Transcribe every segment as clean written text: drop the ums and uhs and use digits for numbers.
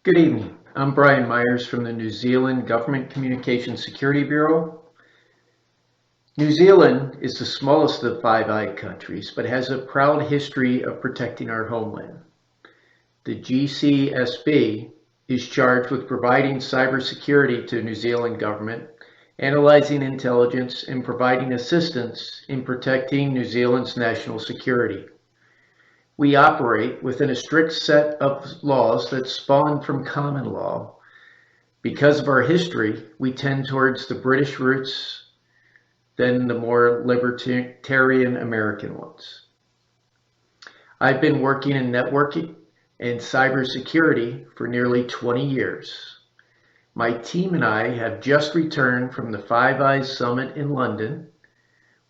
Good evening. I'm Brian Myers from the New Zealand Government Communications Security Bureau. New Zealand is the smallest of the Five Eyes countries, but has a proud history of protecting our homeland. The GCSB is charged with providing cybersecurity to New Zealand government, analyzing intelligence, and providing assistance in protecting New Zealand's national security. We operate within a strict set of laws that spawn from common law. Because of our history, we tend towards the British roots than the more libertarian American ones. I've been working in networking and cybersecurity for nearly 20 years. My team and I have just returned from the Five Eyes Summit in London,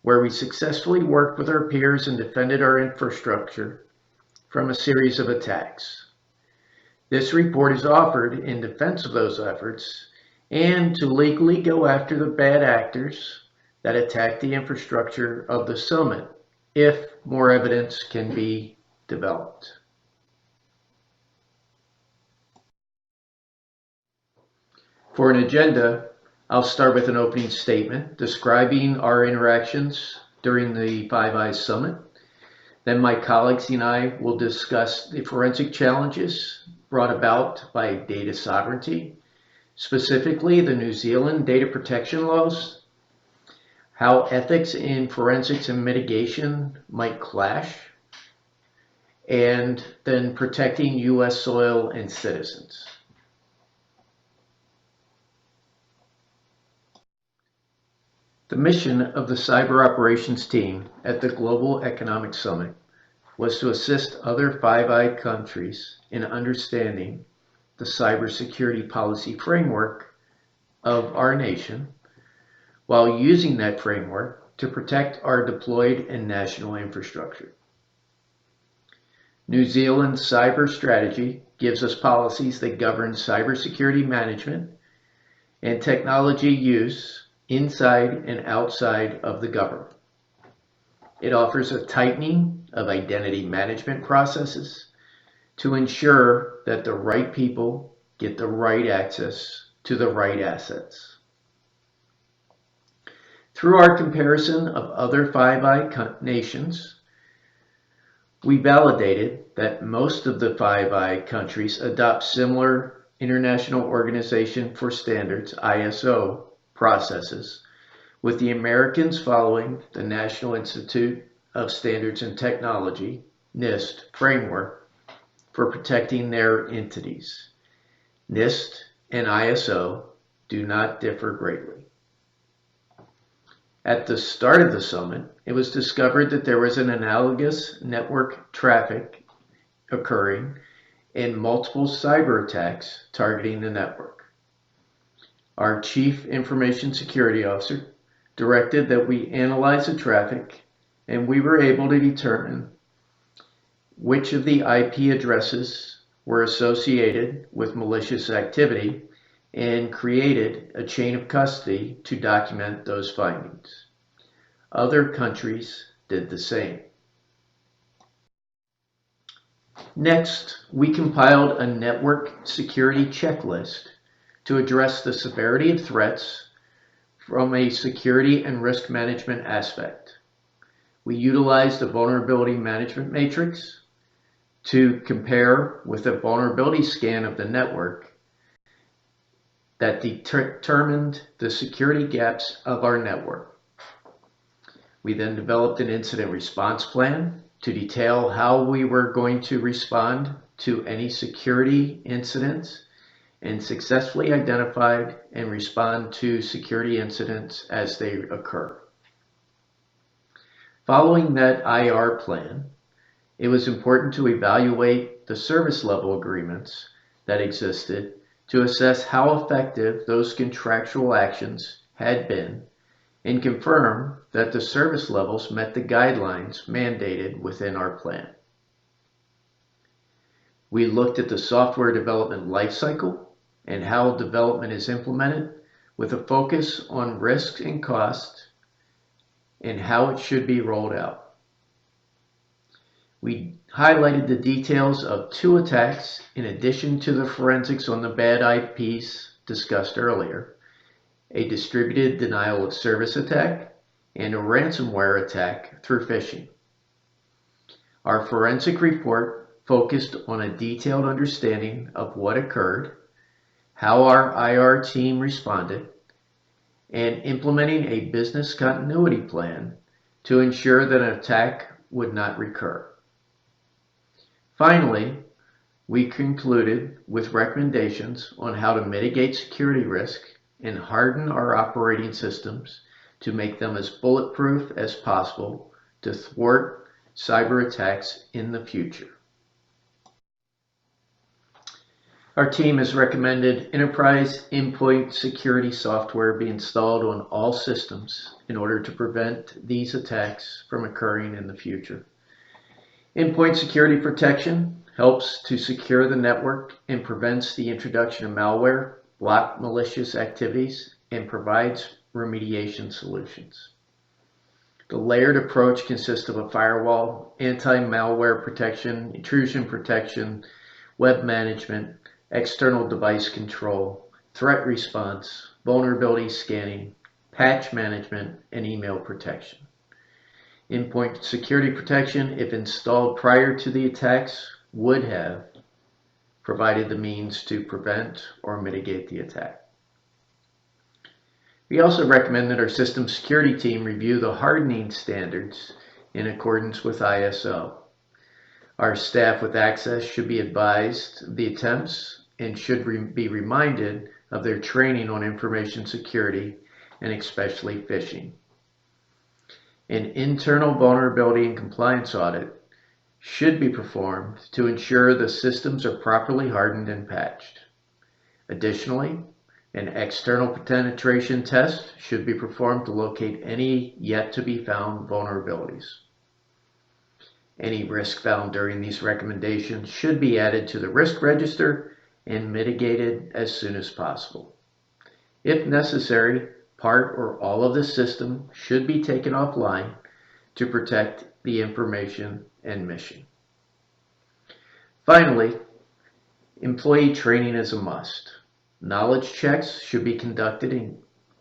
where we successfully worked with our peers and defended our infrastructure from a series of attacks. This report is offered in defense of those efforts and to legally go after the bad actors that attack the infrastructure of the summit if more evidence can be developed. For an agenda, I'll start with an opening statement describing our interactions during the Five Eyes Summit. Then my colleagues and I will discuss the forensic challenges brought about by data sovereignty, specifically the New Zealand data protection laws, how ethics in forensics and mitigation might clash, and then protecting U.S. soil and citizens. The mission of the Cyber Operations Team at the Global Economic Summit was to assist other Five Eyes countries in understanding the cybersecurity policy framework of our nation, while using that framework to protect our deployed and national infrastructure. New Zealand's cyber strategy gives us policies that govern cybersecurity management and technology use inside and outside of the government. It offers a tightening of identity management processes to ensure that the right people get the right access to the right assets. Through our comparison of other Five Eyes nations, we validated that most of the Five Eyes countries adopt similar International Organization for Standards, ISO, processes, with the Americans following the National Institute of Standards and Technology, NIST, framework for protecting their entities. NIST and ISO do not differ greatly. At the start of the summit, it was discovered that there was an analogous network traffic occurring and multiple cyber attacks targeting the network. Our Chief Information Security Officer directed that we analyze the traffic, and we were able to determine which of the IP addresses were associated with malicious activity and created a chain of custody to document those findings. Other countries did the same. Next, we compiled a network security checklist to address the severity of threats from a security and risk management aspect. We utilized a vulnerability management matrix to compare with a vulnerability scan of the network that determined the security gaps of our network. We then developed an incident response plan to detail how we were going to respond to any security incidents and successfully identified and respond to security incidents as they occur. Following that IR plan, it was important to evaluate the service level agreements that existed to assess how effective those contractual actions had been and confirm that the service levels met the guidelines mandated within our plan. We looked at the software development lifecycle and how development is implemented with a focus on risks and costs and how it should be rolled out. We highlighted the details of 2 attacks in addition to the forensics on the bad eyepiece discussed earlier: a distributed denial of service attack and a ransomware attack through phishing. Our forensic report focused on a detailed understanding of what occurred, how our IR team responded, and implementing a business continuity plan to ensure that an attack would not recur. Finally, we concluded with recommendations on how to mitigate security risk and harden our operating systems to make them as bulletproof as possible to thwart cyber attacks in the future. Our team has recommended enterprise endpoint security software be installed on all systems in order to prevent these attacks from occurring in the future. Endpoint security protection helps to secure the network and prevents the introduction of malware, block malicious activities, and provides remediation solutions. The layered approach consists of a firewall, anti-malware protection, intrusion protection, web management, external device control, threat response, vulnerability scanning, patch management, and email protection. Endpoint security protection, if installed prior to the attacks, would have provided the means to prevent or mitigate the attack. We also recommend that our system security team review the hardening standards in accordance with ISO. Our staff with access should be advised of the attempts and should be reminded of their training on information security and especially phishing. An internal vulnerability and compliance audit should be performed to ensure the systems are properly hardened and patched. Additionally, an external penetration test should be performed to locate any yet to be found vulnerabilities. Any risk found during these recommendations should be added to the risk register and mitigated as soon as possible. If necessary, part or all of the system should be taken offline to protect the information and mission. Finally, employee training is a must. Knowledge checks should be conducted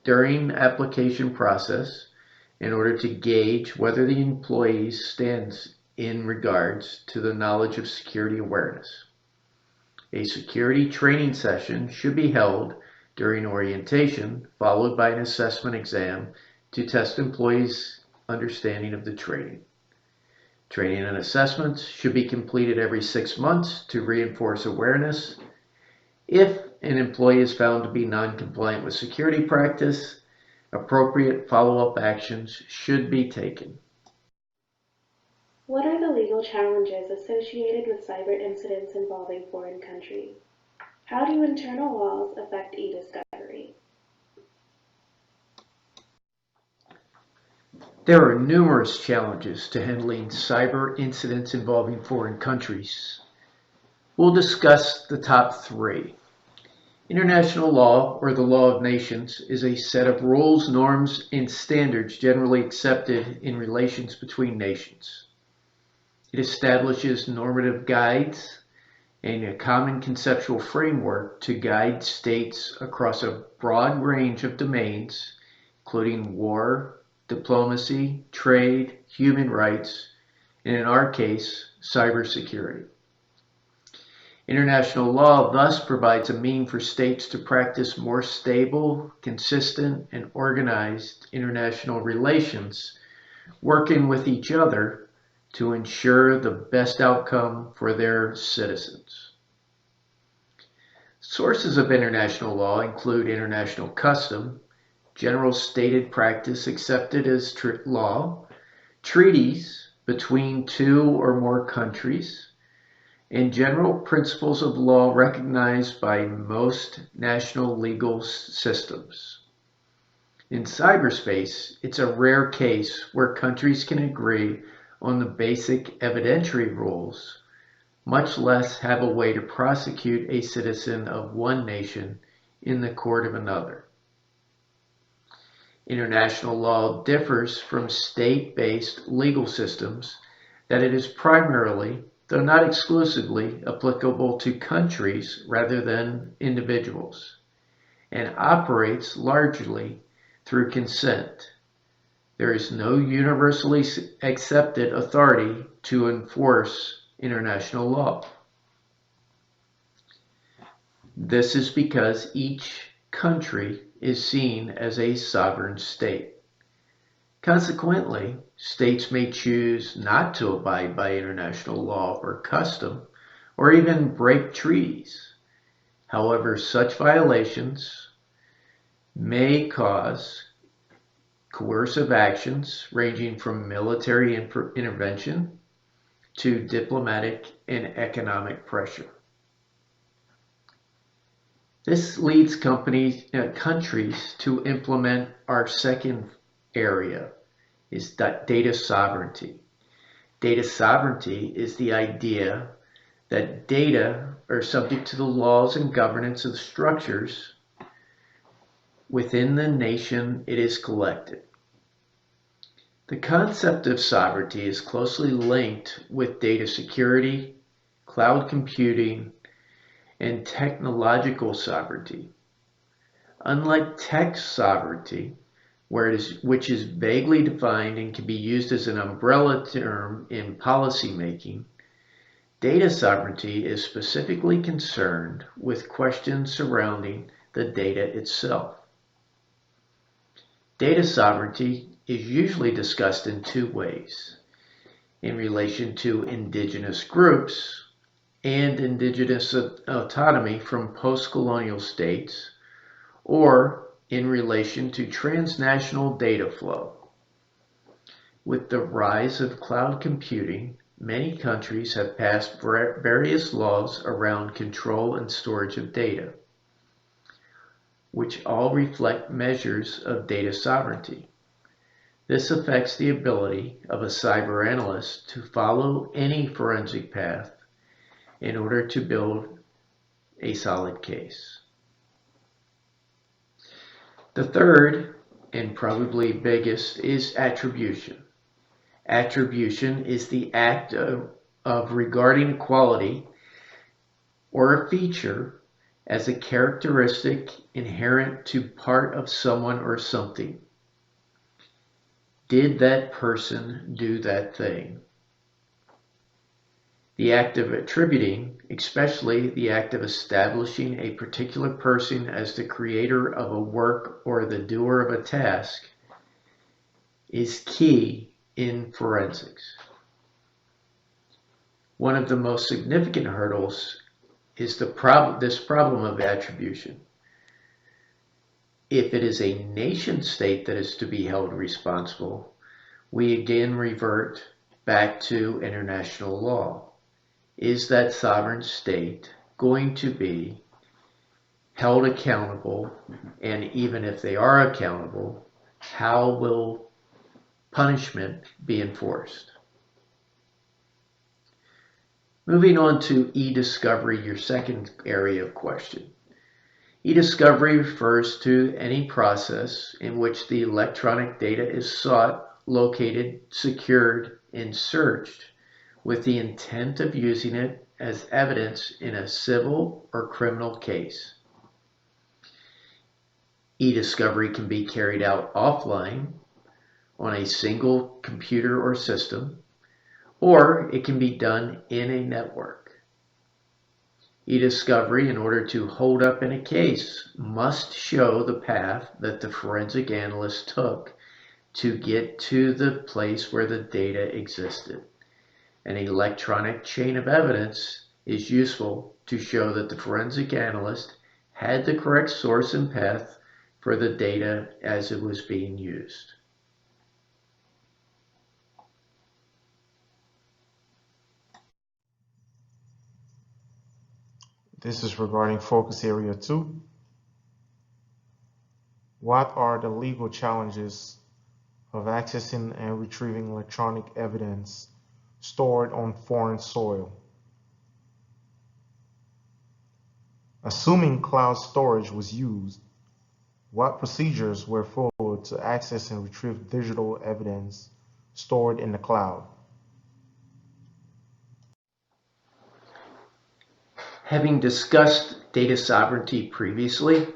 during application process in order to gauge whether the employee stands in regards to the knowledge of security awareness. A security training session should be held during orientation, followed by an assessment exam to test employees' understanding of the training. Training and assessments should be completed every 6 months to reinforce awareness. If an employee is found to be non-compliant with security practice, appropriate follow-up actions should be taken. What are the legal challenges associated with cyber incidents involving foreign countries? How do internal laws affect e-discovery? There are numerous challenges to handling cyber incidents involving foreign countries. We'll discuss the top 3. International law, or the law of nations, is a set of rules, norms, and standards generally accepted in relations between nations. It establishes normative guides and a common conceptual framework to guide states across a broad range of domains, including war, diplomacy, trade, human rights, and in our case, cybersecurity. International law thus provides a means for states to practice more stable, consistent, and organized international relations, working with each other to ensure the best outcome for their citizens. Sources of international law include international custom, general stated practice accepted as law, treaties between 2 or more countries, and general principles of law recognized by most national legal systems. In cyberspace, it's a rare case where countries can agree on the basic evidentiary rules, much less have a way to prosecute a citizen of one nation in the court of another. International law differs from state-based legal systems that it is primarily though not exclusively applicable to countries rather than individuals, and operates largely through consent. There is no universally accepted authority to enforce international law. This is because each country is seen as a sovereign state. Consequently, states may choose not to abide by international law or custom, or even break treaties. However, such violations may cause coercive actions ranging from military intervention to diplomatic and economic pressure. This leads countries to implement our second area, is data sovereignty. Data sovereignty is the idea that data are subject to the laws and governance of structures within the nation it is collected. The concept of sovereignty is closely linked with data security, cloud computing, and technological sovereignty. Unlike tech sovereignty, which is vaguely defined and can be used as an umbrella term in policymaking, data sovereignty is specifically concerned with questions surrounding the data itself. Data sovereignty is usually discussed in two ways: in relation to indigenous groups and indigenous autonomy from post-colonial states, or in relation to transnational data flow. With the rise of cloud computing, many countries have passed various laws around control and storage of data, which all reflect measures of data sovereignty. This affects the ability of a cyber analyst to follow any forensic path in order to build a solid case. The third, and probably biggest, is attribution. Attribution is the act of regarding a quality or a feature as a characteristic inherent to part of someone or something. Did that person do that thing? The act of attributing, especially the act of establishing a particular person as the creator of a work or the doer of a task, is key in forensics. One of the most significant hurdles is this problem of attribution. If it is a nation state that is to be held responsible, we again revert back to international law. Is that sovereign state going to be held accountable? And even if they are accountable, how will punishment be enforced? Moving on to e-discovery, your second area of question. E-discovery refers to any process in which the electronic data is sought, located, secured, and searched with the intent of using it as evidence in a civil or criminal case. E-discovery can be carried out offline on a single computer or system, or it can be done in a network. E-discovery, in order to hold up in a case, must show the path that the forensic analyst took to get to the place where the data existed. An electronic chain of evidence is useful to show that the forensic analyst had the correct source and path for the data as it was being used. This is regarding focus area 2. What are the legal challenges of accessing and retrieving electronic evidence stored on foreign soil? Assuming cloud storage was used, what procedures were followed to access and retrieve digital evidence stored in the cloud? Having discussed data sovereignty previously,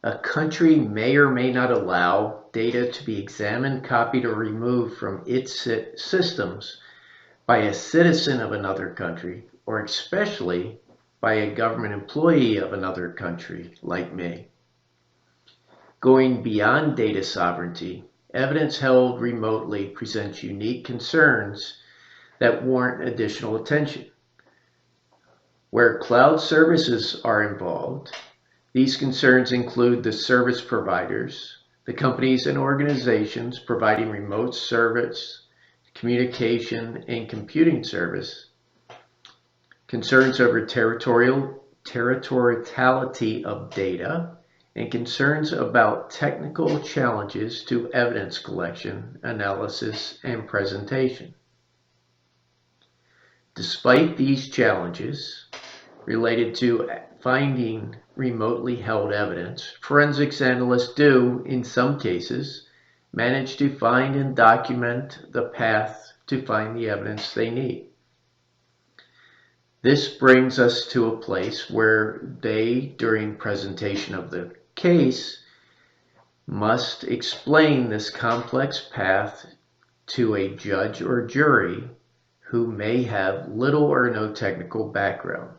a country may or may not allow data to be examined, copied, or removed from its systems by a citizen of another country, or especially by a government employee of another country, like me. Going beyond data sovereignty, evidence held remotely presents unique concerns that warrant additional attention. Where cloud services are involved, these concerns include the service providers, the companies and organizations providing remote service, communication, and computing service, concerns over territoriality of data, and concerns about technical challenges to evidence collection, analysis, and presentation. Despite these challenges related to finding remotely held evidence, forensics analysts do, in some cases, manage to find and document the path to find the evidence they need. This brings us to a place where they, during presentation of the case, must explain this complex path to a judge or jury who may have little or no technical background.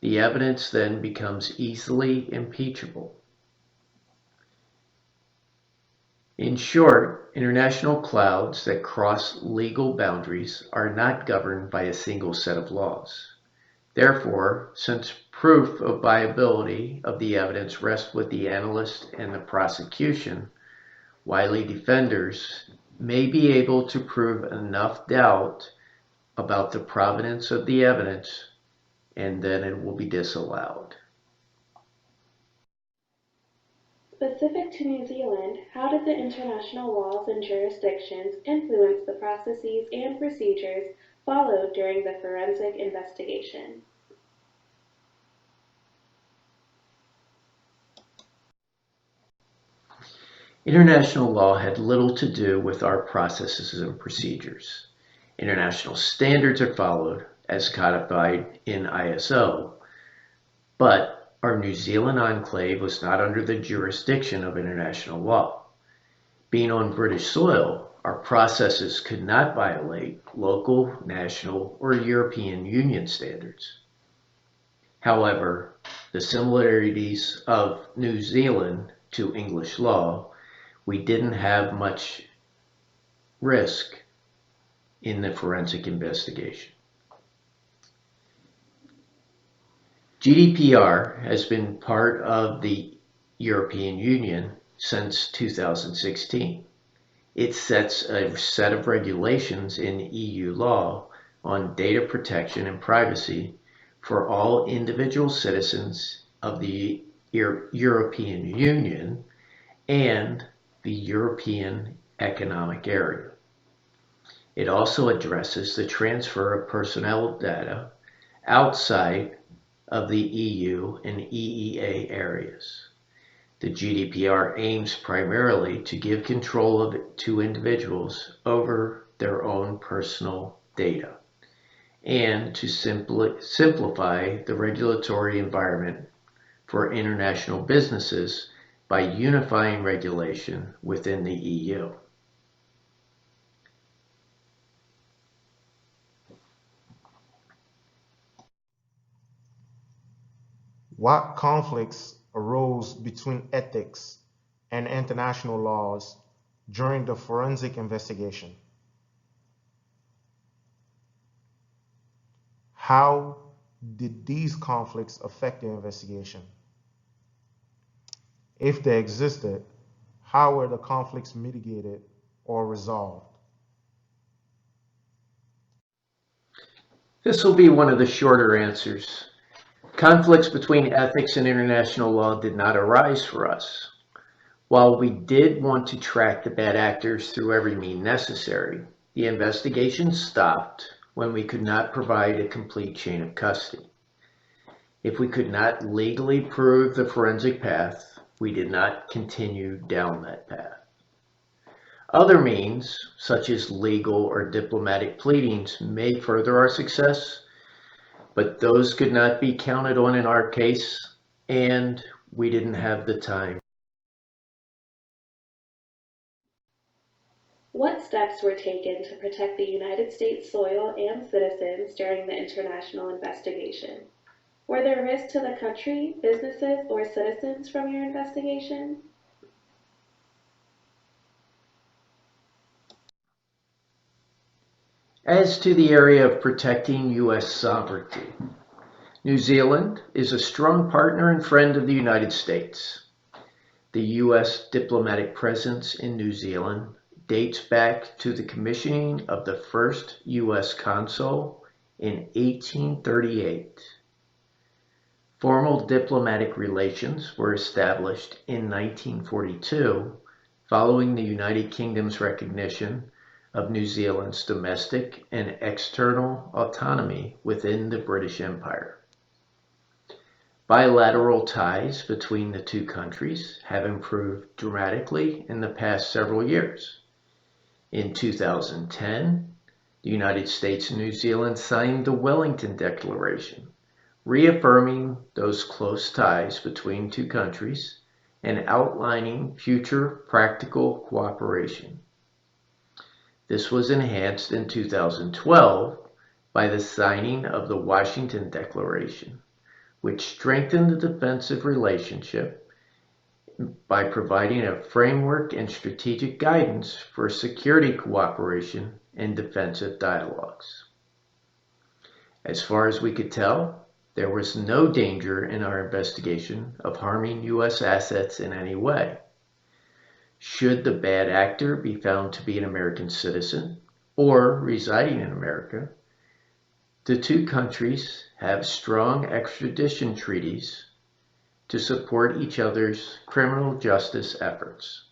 The evidence then becomes easily impeachable. In short, international clouds that cross legal boundaries are not governed by a single set of laws. Therefore, since proof of viability of the evidence rests with the analyst and the prosecution, wily defenders may be able to prove enough doubt about the provenance of the evidence, and then it will be disallowed. Specific to New Zealand, how did the international laws and jurisdictions influence the processes and procedures followed during the forensic investigation? International law had little to do with our processes and procedures. International standards are followed as codified in ISO, but our New Zealand enclave was not under the jurisdiction of international law. Being on British soil, our processes could not violate local, national, or European Union standards. However, the similarities of New Zealand to English law, we didn't have much risk in the forensic investigation. GDPR has been part of the European Union since 2016. It sets a set of regulations in EU law on data protection and privacy for all individual citizens of the European Union and the European Economic Area. It also addresses the transfer of personnel data outside of the EU and EEA areas. The GDPR aims primarily to give control to individuals over their own personal data and to simplify the regulatory environment for international businesses by unifying regulation within the EU. What conflicts arose between ethics and international laws during the forensic investigation? How did these conflicts affect the investigation? If they existed, how were the conflicts mitigated or resolved? This will be one of the shorter answers. Conflicts between ethics and international law did not arise for us. While we did want to track the bad actors through every means necessary, the investigation stopped when we could not provide a complete chain of custody. If we could not legally prove the forensic path, we did not continue down that path. Other means, such as legal or diplomatic pleadings, may further our success, but those could not be counted on in our case, and we didn't have the time. What steps were taken to protect the United States soil and citizens during the international investigation? Were there risks to the country, businesses, or citizens from your investigation? As to the area of protecting U.S. sovereignty, New Zealand is a strong partner and friend of the United States. The U.S. diplomatic presence in New Zealand dates back to the commissioning of the first U.S. consul in 1838. Formal diplomatic relations were established in 1942 following the United Kingdom's recognition of New Zealand's domestic and external autonomy within the British Empire. Bilateral ties between the two countries have improved dramatically in the past several years. In 2010, the United States and New Zealand signed the Wellington Declaration, reaffirming those close ties between two countries and outlining future practical cooperation. This was enhanced in 2012 by the signing of the Washington Declaration, which strengthened the defensive relationship by providing a framework and strategic guidance for security cooperation and defensive dialogues. As far as we could tell, there was no danger in our investigation of harming U.S. assets in any way. Should the bad actor be found to be an American citizen or residing in America, the two countries have strong extradition treaties to support each other's criminal justice efforts.